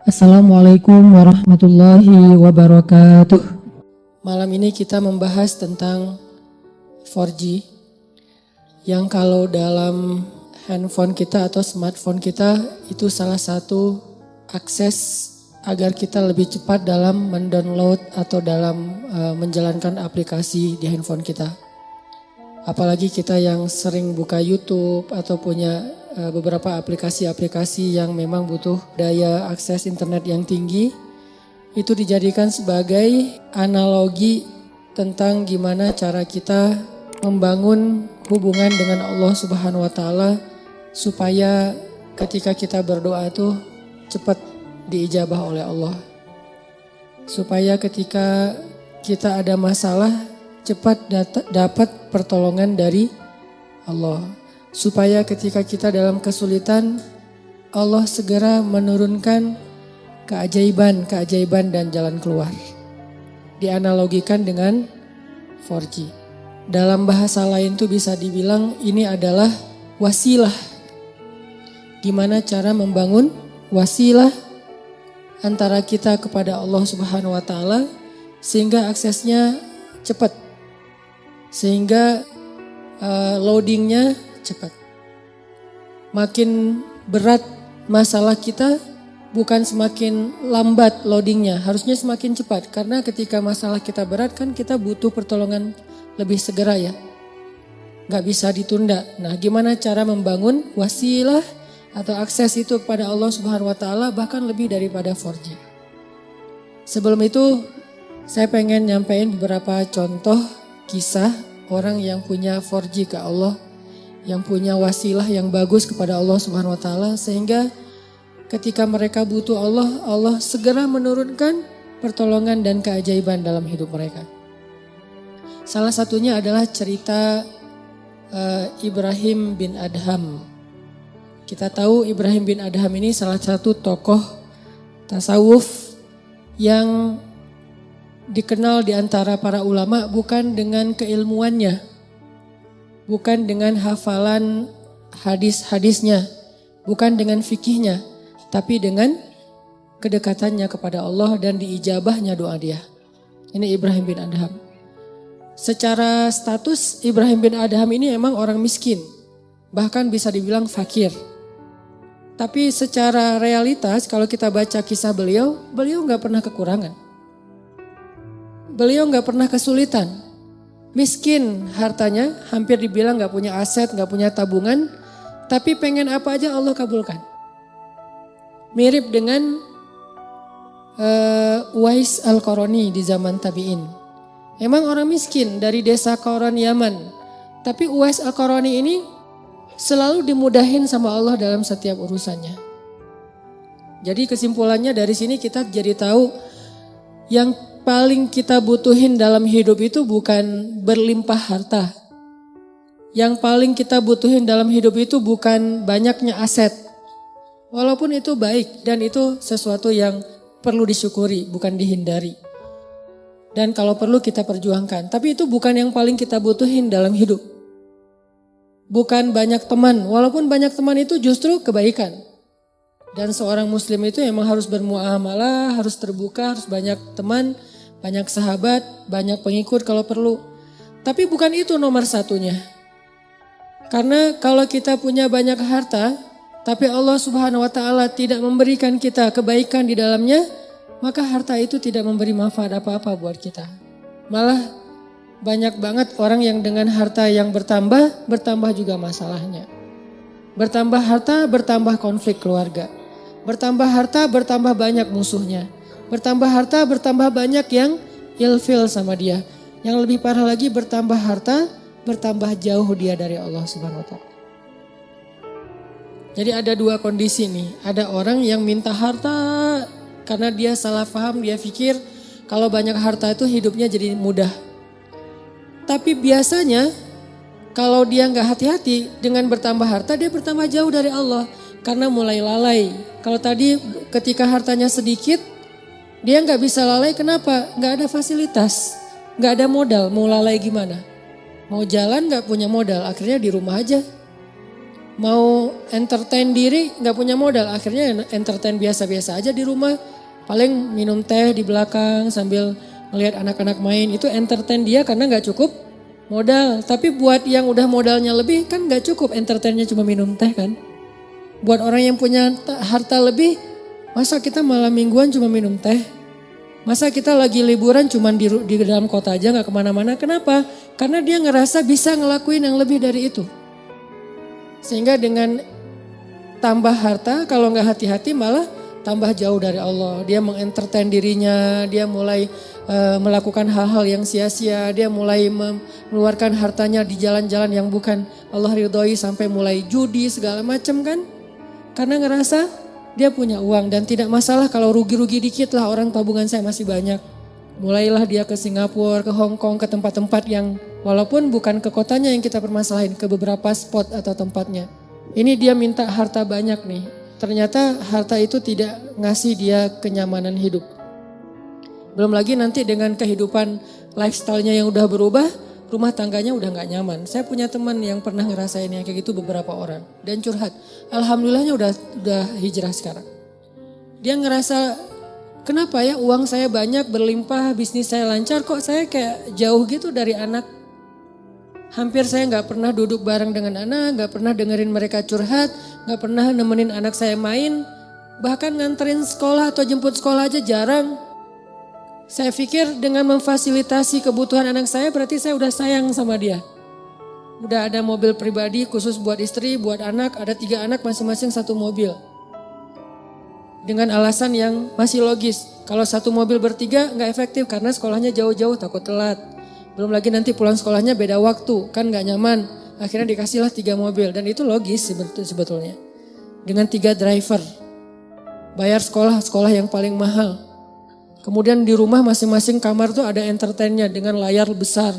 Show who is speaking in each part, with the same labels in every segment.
Speaker 1: Assalamualaikum warahmatullahi wabarakatuh. Malam ini kita membahas tentang 4G yang kalau dalam handphone kita atau smartphone kita itu salah satu akses agar kita lebih cepat dalam mendownload atau dalam menjalankan aplikasi di handphone kita. Apalagi kita yang sering buka YouTube atau punya beberapa aplikasi-aplikasi yang memang butuh daya akses internet yang tinggi, itu dijadikan sebagai analogi tentang gimana cara kita membangun hubungan dengan Allah Subhanahu wa Ta'ala supaya ketika kita berdoa itu cepat diijabah oleh Allah. Supaya ketika kita ada masalah cepat dapat pertolongan dari Allah. Supaya ketika kita dalam kesulitan, Allah segera menurunkan keajaiban dan jalan keluar. Dianalogikan dengan 4G. Dalam bahasa lain itu bisa dibilang ini adalah wasilah. Gimana cara membangun wasilah antara kita kepada Allah Subhanahu wa Ta'ala sehingga aksesnya cepat. Sehingga loadingnya cepat. Makin berat masalah kita, bukan semakin lambat loadingnya, harusnya semakin cepat. Karena ketika masalah kita berat kan kita butuh pertolongan lebih segera ya. Gak bisa ditunda. Nah, gimana cara membangun wasilah atau akses itu kepada Allah Subhanahu wa Ta'ala bahkan lebih daripada 4G. Sebelum itu saya pengen nyampein beberapa contoh kisah orang yang punya 4G ke Allah, yang punya wasilah yang bagus kepada Allah Subhanahu wa Ta'ala sehingga ketika mereka butuh Allah, Allah segera menurunkan pertolongan dan keajaiban dalam hidup mereka. Salah satunya adalah cerita Ibrahim bin Adham. Kita tahu Ibrahim bin Adham ini salah satu tokoh tasawuf yang dikenal di antara para ulama bukan dengan keilmuannya, bukan dengan hafalan hadis-hadisnya, bukan dengan fikihnya, tapi dengan kedekatannya kepada Allah dan diijabahnya doa dia. Ini Ibrahim bin Adham. Secara status Ibrahim bin Adham ini emang orang miskin, bahkan bisa dibilang fakir. Tapi secara realitas kalau kita baca kisah beliau gak pernah kekurangan. Beliau gak pernah kesulitan. Miskin hartanya, hampir dibilang gak punya aset, gak punya tabungan. Tapi pengen apa aja Allah kabulkan. Mirip dengan Uwais Al-Qarani di zaman tabi'in. Emang orang miskin dari desa Qaran Yaman. Tapi Uwais Al-Qarani ini selalu dimudahin sama Allah dalam setiap urusannya. Jadi kesimpulannya dari sini kita jadi tahu yang paling kita butuhin dalam hidup itu bukan berlimpah harta. Yang paling kita butuhin dalam hidup itu bukan banyaknya aset. Walaupun itu baik dan itu sesuatu yang perlu disyukuri, bukan dihindari. Dan kalau perlu kita perjuangkan. Tapi itu bukan yang paling kita butuhin dalam hidup. Bukan banyak teman, walaupun banyak teman itu justru kebaikan. Dan seorang muslim itu emang harus bermuamalah, harus terbuka, harus banyak teman, banyak sahabat, banyak pengikut kalau perlu. Tapi bukan itu nomor satunya. Karena kalau kita punya banyak harta, tapi Allah Subhanahu wa Ta'ala tidak memberikan kita kebaikan di dalamnya, maka harta itu tidak memberi manfaat apa-apa buat kita. Malah banyak banget orang yang dengan harta yang bertambah juga masalahnya. Bertambah harta, bertambah konflik keluarga. Bertambah harta, bertambah banyak musuhnya. Bertambah harta, bertambah banyak yang ilfil sama dia. Yang lebih parah lagi bertambah harta, bertambah jauh dia dari Allah Subhanahu wa Ta'ala. Jadi ada dua kondisi nih. Ada orang yang minta harta karena dia salah paham, dia pikir kalau banyak harta itu hidupnya jadi mudah. Tapi biasanya kalau dia nggak hati-hati dengan bertambah harta, dia bertambah jauh dari Allah. Karena mulai lalai. Kalau tadi ketika hartanya sedikit, dia nggak bisa lalai, kenapa? Nggak ada fasilitas, nggak ada modal, mau lalai gimana? Mau jalan nggak punya modal, akhirnya di rumah aja. Mau entertain diri nggak punya modal, akhirnya entertain biasa-biasa aja di rumah. Paling minum teh di belakang sambil ngelihat anak-anak main, itu entertain dia karena nggak cukup modal. Tapi buat yang udah modalnya lebih kan nggak cukup entertainnya cuma minum teh kan. Buat orang yang punya harta lebih, masa kita malam mingguan cuma minum teh? Masa kita lagi liburan cuma di dalam kota aja nggak kemana-mana? Kenapa? Karena dia ngerasa bisa ngelakuin yang lebih dari itu. Sehingga dengan tambah harta, kalau nggak hati-hati malah tambah jauh dari Allah. Dia mengentertain dirinya, dia mulai melakukan hal-hal yang sia-sia, dia mulai mengeluarkan hartanya di jalan-jalan yang bukan Allah ridhoi, sampai mulai judi segala macam kan. Karena ngerasa dia punya uang dan tidak masalah kalau rugi-rugi dikit lah, orang tabungan saya masih banyak. Mulailah dia ke Singapura, ke Hong Kong, ke tempat-tempat yang walaupun bukan ke kotanya yang kita permasalahin, ke beberapa spot atau tempatnya. Ini dia minta harta banyak nih. Ternyata harta itu tidak ngasih dia kenyamanan hidup. Belum lagi nanti dengan kehidupan lifestyle-nya yang udah berubah, rumah tangganya udah gak nyaman. Saya punya teman yang pernah ngerasain yang kayak gitu beberapa orang. Dan curhat, alhamdulillahnya udah hijrah sekarang. Dia ngerasa, kenapa ya uang saya banyak, berlimpah, bisnis saya lancar, kok saya kayak jauh gitu dari anak. Hampir saya gak pernah duduk bareng dengan anak, gak pernah dengerin mereka curhat, gak pernah nemenin anak saya main. Bahkan nganterin sekolah atau jemput sekolah aja jarang. Saya pikir dengan memfasilitasi kebutuhan anak saya berarti saya udah sayang sama dia. Udah ada mobil pribadi khusus buat istri, buat anak, ada 3 anak masing-masing 1 mobil. Dengan alasan yang masih logis. Kalau 1 mobil bertiga nggak efektif karena sekolahnya jauh-jauh takut telat. Belum lagi nanti pulang sekolahnya beda waktu, kan nggak nyaman. Akhirnya dikasihlah 3 mobil dan itu logis sebetulnya. Dengan 3 driver. Bayar sekolah yang paling mahal. Kemudian di rumah masing-masing kamar tuh ada entertainnya dengan layar besar,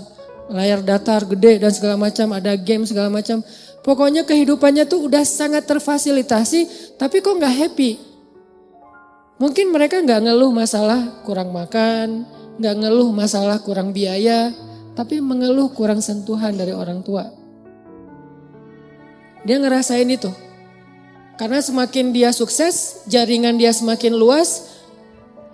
Speaker 1: layar datar gede dan segala macam, ada game segala macam. Pokoknya kehidupannya tuh udah sangat terfasilitasi, tapi kok nggak happy. Mungkin mereka nggak ngeluh masalah kurang makan, nggak ngeluh masalah kurang biaya, tapi mengeluh kurang sentuhan dari orang tua. Dia ngerasain itu. Karena semakin dia sukses, jaringan dia semakin luas,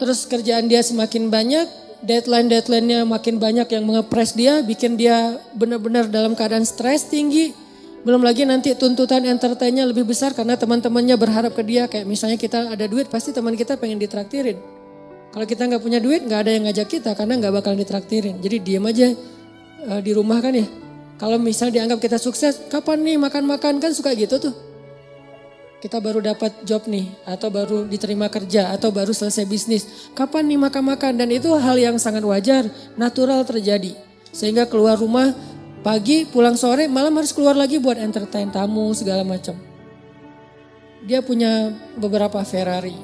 Speaker 1: terus kerjaan dia semakin banyak, deadline-nya makin banyak yang mengepres dia, bikin dia benar-benar dalam keadaan stres tinggi. Belum lagi nanti tuntutan entertainnya lebih besar karena teman-temannya berharap ke dia. Kayak misalnya kita ada duit, pasti teman kita pengen ditraktirin. Kalau kita nggak punya duit, nggak ada yang ngajak kita karena nggak bakal ditraktirin. Jadi diam aja di rumah kan ya. Kalau misalnya dianggap kita sukses, kapan nih makan-makan, kan suka gitu tuh. Kita baru dapat job nih, atau baru diterima kerja, atau baru selesai bisnis. Kapan nih makan-makan? Dan itu hal yang sangat wajar, natural terjadi. Sehingga keluar rumah pagi, pulang sore, malam harus keluar lagi buat entertain tamu segala macam. Dia punya beberapa Ferrari.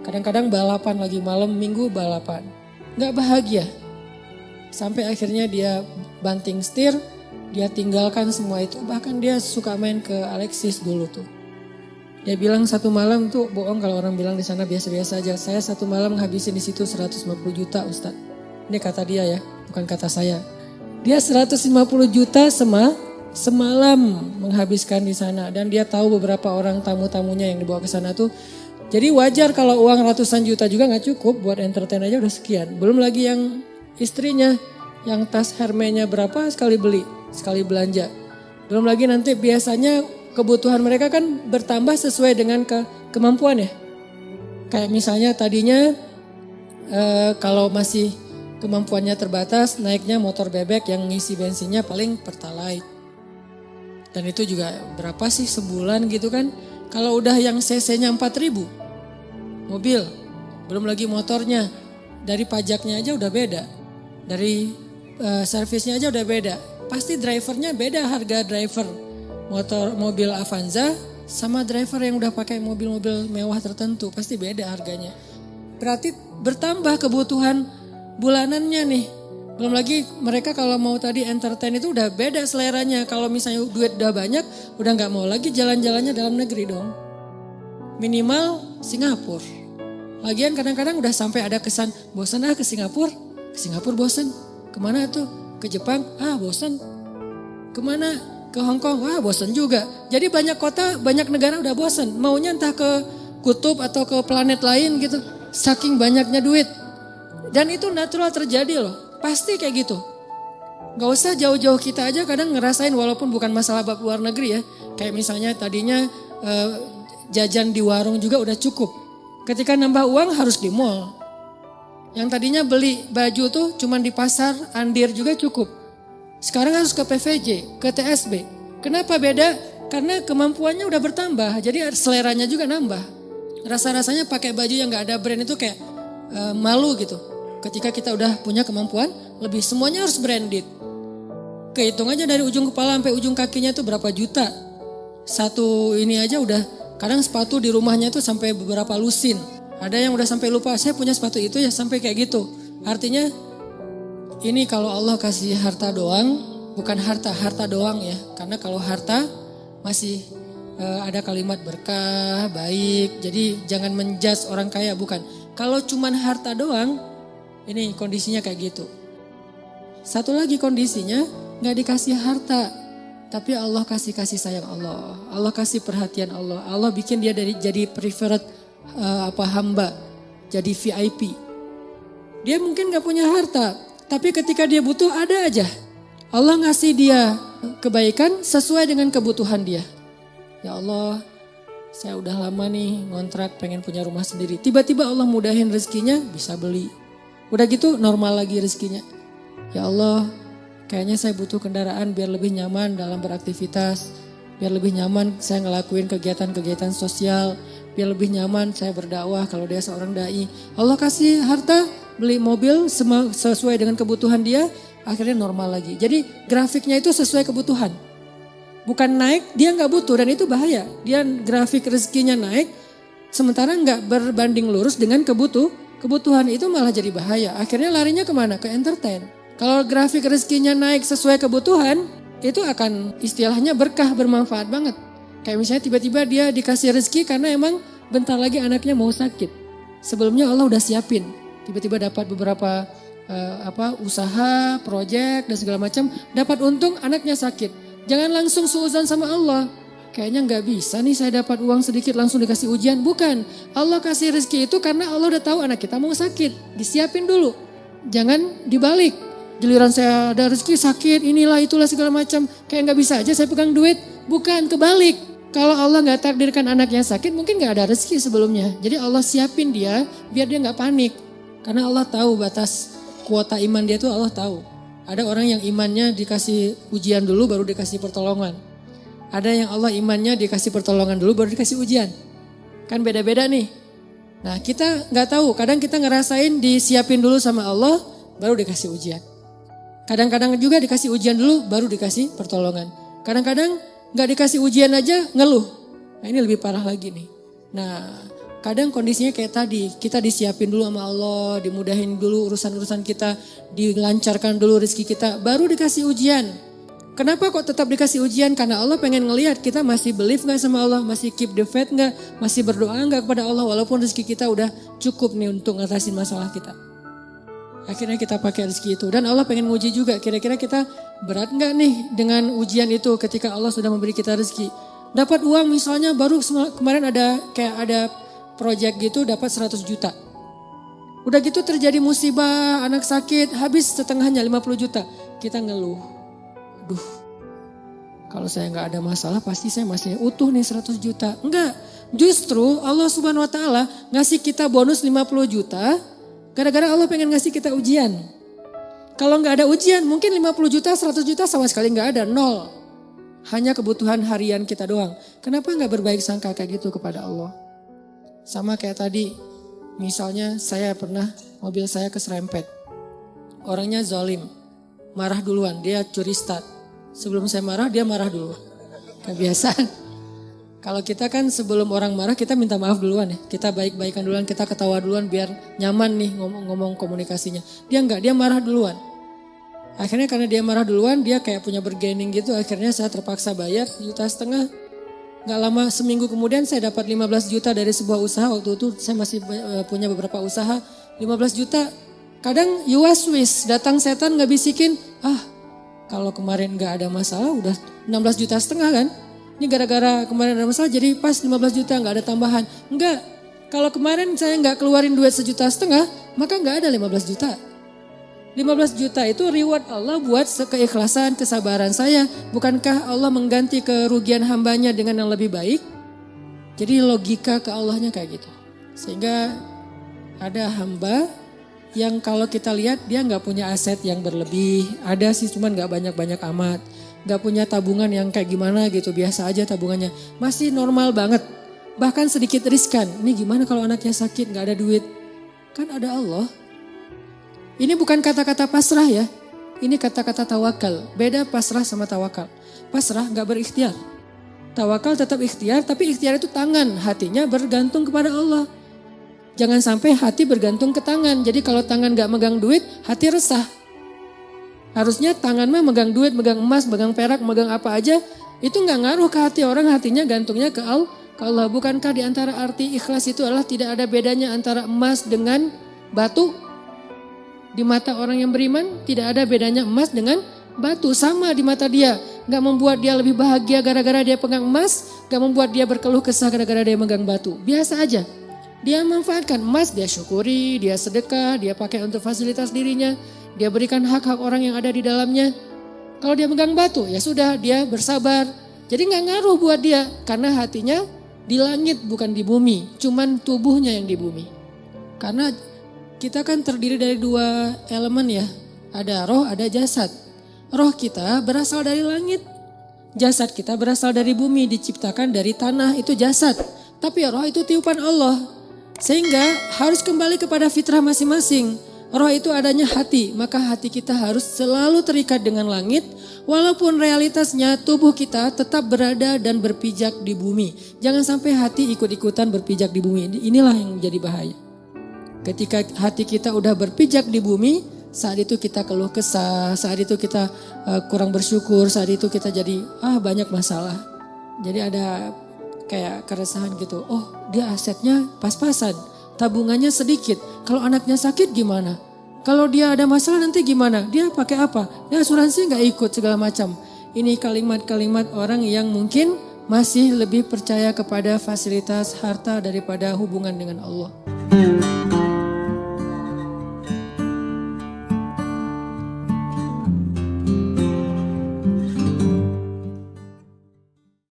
Speaker 1: Kadang-kadang balapan lagi, malam minggu balapan. Gak bahagia. Sampai akhirnya dia banting setir, dia tinggalkan semua itu. Bahkan dia suka main ke Alexis dulu tuh. Dia bilang 1 malam tuh bohong kalau orang bilang di sana biasa-biasa aja. Saya 1 malam ngabisin di situ 150 juta Ustadz. Ini kata dia ya, bukan kata saya. Dia 150 juta semalam menghabiskan di sana. Dan dia tahu beberapa orang tamu-tamunya yang dibawa ke sana tuh. Jadi wajar kalau uang ratusan juta juga gak cukup, buat entertain aja udah sekian. Belum lagi yang istrinya, yang tas Hermes-nya berapa sekali beli, sekali belanja. Belum lagi nanti biasanya kebutuhan mereka kan bertambah sesuai dengan kemampuan ya. Kayak misalnya tadinya kalau masih kemampuannya terbatas, naiknya motor bebek yang ngisi bensinnya paling Pertalite. Dan itu juga berapa sih sebulan gitu kan. Kalau udah yang cc-nya 4.000 mobil, belum lagi motornya, dari pajaknya aja udah beda. Dari servisnya aja udah beda. Pasti drivernya beda, harga driver mobil Avanza sama driver yang udah pakai mobil-mobil mewah tertentu pasti beda harganya. Berarti bertambah kebutuhan bulanannya nih. Belum lagi mereka kalau mau tadi entertain itu udah beda seleranya. Kalau misalnya duit udah banyak, udah nggak mau lagi jalan-jalannya dalam negeri dong. Minimal Singapura. Lagian kadang-kadang udah sampai ada kesan bosan ke Singapura. Ke Singapura bosan. Kemana tuh? Ke Jepang? Bosan. Kemana? ke Hong Kong, wah bosan juga. Jadi banyak kota, banyak negara udah bosan. Maunya entah ke kutub atau ke planet lain gitu. Saking banyaknya duit. Dan itu natural terjadi loh. Pasti kayak gitu. Gak usah jauh-jauh, kita aja kadang ngerasain walaupun bukan masalah bab luar negeri ya. Kayak misalnya tadinya jajan di warung juga udah cukup. Ketika nambah uang harus di mall. Yang tadinya beli baju tuh cuman di pasar, Andir juga cukup. Sekarang harus ke PVJ, ke TSB. Kenapa beda? Karena kemampuannya udah bertambah, jadi seleranya juga nambah. Rasa-rasanya pakai baju yang gak ada brand itu kayak malu gitu. Ketika kita udah punya kemampuan, lebih semuanya harus branded. Kehitung aja dari ujung kepala sampai ujung kakinya itu berapa juta. Satu ini aja udah, kadang sepatu di rumahnya itu sampai beberapa lusin. Ada yang udah sampai lupa, saya punya sepatu itu ya sampai kayak gitu. Artinya ini kalau Allah kasih harta doang, bukan harta doang ya. Karena kalau harta masih ada kalimat berkah, baik. Jadi jangan menjudge orang kaya, bukan. Kalau cuman harta doang, ini kondisinya kayak gitu. Satu lagi kondisinya gak dikasih harta. Tapi Allah kasih sayang Allah. Allah kasih perhatian Allah. Allah bikin dia jadi preferred hamba, jadi VIP. Dia mungkin gak punya harta, tapi ketika dia butuh ada aja. Allah ngasih dia kebaikan sesuai dengan kebutuhan dia. Ya Allah, saya udah lama nih ngontrak pengen punya rumah sendiri. Tiba-tiba Allah mudahin rezekinya bisa beli. Udah gitu normal lagi rezekinya. Ya Allah, kayaknya saya butuh kendaraan biar lebih nyaman dalam beraktivitas. Biar lebih nyaman saya ngelakuin kegiatan-kegiatan sosial. Biar lebih nyaman saya berdakwah kalau dia seorang dai. Allah kasih harta, beli mobil sesuai dengan kebutuhan dia, akhirnya normal lagi. Jadi grafiknya itu sesuai kebutuhan. Bukan naik, dia gak butuh dan itu bahaya. Dia grafik rezekinya naik, sementara gak berbanding lurus dengan kebutuhan itu malah jadi bahaya. Akhirnya larinya kemana? Ke entertain. Kalau grafik rezekinya naik sesuai kebutuhan, itu akan istilahnya berkah, bermanfaat banget. Kayak misalnya tiba-tiba dia dikasih rezeki karena emang bentar lagi anaknya mau sakit. Sebelumnya Allah udah siapin. Tiba-tiba dapat beberapa usaha, proyek dan segala macam. Dapat untung anaknya sakit. Jangan langsung suudzon sama Allah. Kayaknya gak bisa nih saya dapat uang sedikit langsung dikasih ujian. Bukan. Allah kasih rezeki itu karena Allah udah tahu anak kita mau sakit. Disiapin dulu. Jangan dibalik. Giliran saya ada rezeki sakit, inilah itulah segala macam. Kayak gak bisa aja saya pegang duit. Bukan, kebalik. Kalau Allah gak takdirkan anaknya sakit, mungkin gak ada rezeki sebelumnya. Jadi Allah siapin dia biar dia gak panik. Karena Allah tahu batas kuota iman dia tuh, Allah tahu. Ada orang yang imannya dikasih ujian dulu baru dikasih pertolongan. Ada yang Allah imannya dikasih pertolongan dulu baru dikasih ujian. Kan beda-beda nih. Nah kita gak tahu, kadang kita ngerasain disiapin dulu sama Allah baru dikasih ujian. Kadang-kadang juga dikasih ujian dulu baru dikasih pertolongan. Kadang-kadang gak dikasih ujian aja ngeluh. Nah ini lebih parah lagi nih. Nah kadang kondisinya kayak tadi. Kita disiapin dulu sama Allah. Dimudahin dulu urusan-urusan kita. Dilancarkan dulu rezeki kita. Baru dikasih ujian. Kenapa kok tetap dikasih ujian? Karena Allah pengen ngelihat kita masih believe gak sama Allah. Masih keep the faith gak? Masih berdoa gak kepada Allah. Walaupun rezeki kita udah cukup nih untuk ngatasin masalah kita. Akhirnya kita pakai rezeki itu. Dan Allah pengen nguji juga. Kira-kira kita berat gak nih dengan ujian itu ketika Allah sudah memberi kita rezeki. Dapat uang misalnya baru kemarin ada project gitu dapat 100 juta. Udah gitu terjadi musibah, anak sakit, habis setengahnya 50 juta. Kita ngeluh. Aduh, kalau saya gak ada masalah pasti saya masih utuh nih 100 juta. Enggak, justru Allah Subhanahu Wa Taala ngasih kita bonus 50 juta. Gara-gara Allah pengen ngasih kita ujian. Kalau gak ada ujian mungkin 50 juta, 100 juta sama sekali gak ada, nol. Hanya kebutuhan harian kita doang. Kenapa gak berbaik sangka kayak gitu kepada Allah? Sama kayak tadi, misalnya saya pernah mobil saya keserempet. Orangnya zalim, marah duluan, dia curi start. Sebelum saya marah, dia marah dulu. Kebiasaan. Kalau kita kan sebelum orang marah kita minta maaf duluan ya. Kita baik-baikan duluan, kita ketawa duluan biar nyaman nih ngomong komunikasinya. Dia enggak, dia marah duluan. Akhirnya karena dia marah duluan, dia kayak punya bergaining gitu. Akhirnya saya terpaksa bayar 1,5 juta. Gak lama seminggu kemudian saya dapat 15 juta dari sebuah usaha. Waktu itu saya masih punya beberapa usaha. 15 juta. Kadang you was wish, datang setan gak bisikin. Kalau kemarin nggak ada masalah udah 16,5 juta kan. Ini gara-gara kemarin ada masalah jadi pas 15 juta nggak ada tambahan. Enggak, kalau kemarin saya nggak keluarin duit 1,5 juta, maka nggak ada 15 juta. 15 juta itu reward Allah buat keikhlasan, kesabaran saya. Bukankah Allah mengganti kerugian hambanya dengan yang lebih baik? Jadi logika ke Allahnya kayak gitu. Sehingga ada hamba yang kalau kita lihat dia nggak punya aset yang berlebih. Ada sih cuman nggak banyak-banyak amat. Nggak punya tabungan yang kayak gimana gitu, biasa aja tabungannya. Masih normal banget, bahkan sedikit riskan. Ini gimana kalau anaknya sakit nggak ada duit? Kan ada Allah. Ini bukan kata-kata pasrah ya, ini kata-kata tawakal. Beda pasrah sama tawakal. Pasrah nggak berikhtiar. Tawakal tetap ikhtiar, tapi ikhtiar itu tangan, hatinya bergantung kepada Allah. Jangan sampai hati bergantung ke tangan. Jadi kalau tangan nggak megang duit, hati resah. Harusnya tangan mah megang duit, megang emas, megang perak, megang apa aja. Itu nggak ngaruh ke hati orang, hatinya gantungnya ke Allah. Bukankah di antara arti ikhlas itu adalah tidak ada bedanya antara emas dengan batu? Di mata orang yang beriman tidak ada bedanya emas dengan batu, sama di mata dia. Gak membuat dia lebih bahagia gara-gara dia pegang emas, gak membuat dia berkeluh kesah gara-gara dia megang batu. Biasa aja. Dia manfaatkan emas, dia syukuri, dia sedekah, dia pakai untuk fasilitas dirinya, dia berikan hak-hak orang yang ada di dalamnya. Kalau dia megang batu ya sudah, dia bersabar. Jadi gak ngaruh buat dia karena hatinya di langit bukan di bumi, cuman tubuhnya yang di bumi. Karena kita kan terdiri dari 2 elemen ya, ada roh, ada jasad. Roh kita berasal dari langit, jasad kita berasal dari bumi, diciptakan dari tanah, itu jasad. Tapi roh itu tiupan Allah, sehingga harus kembali kepada fitrah masing-masing. Roh itu adanya hati, maka hati kita harus selalu terikat dengan langit, walaupun realitasnya tubuh kita tetap berada dan berpijak di bumi. Jangan sampai hati ikut-ikutan berpijak di bumi, inilah yang menjadi bahaya. Ketika hati kita udah berpijak di bumi, saat itu kita keluh kesah, saat itu kita kurang bersyukur, saat itu kita jadi banyak masalah. Jadi ada kayak keresahan gitu, oh dia asetnya pas-pasan, tabungannya sedikit, kalau anaknya sakit gimana? Kalau dia ada masalah nanti gimana? Dia pakai apa? Dia asuransi nggak ikut segala macam. Ini kalimat-kalimat orang yang mungkin masih lebih percaya kepada fasilitas harta daripada hubungan dengan Allah.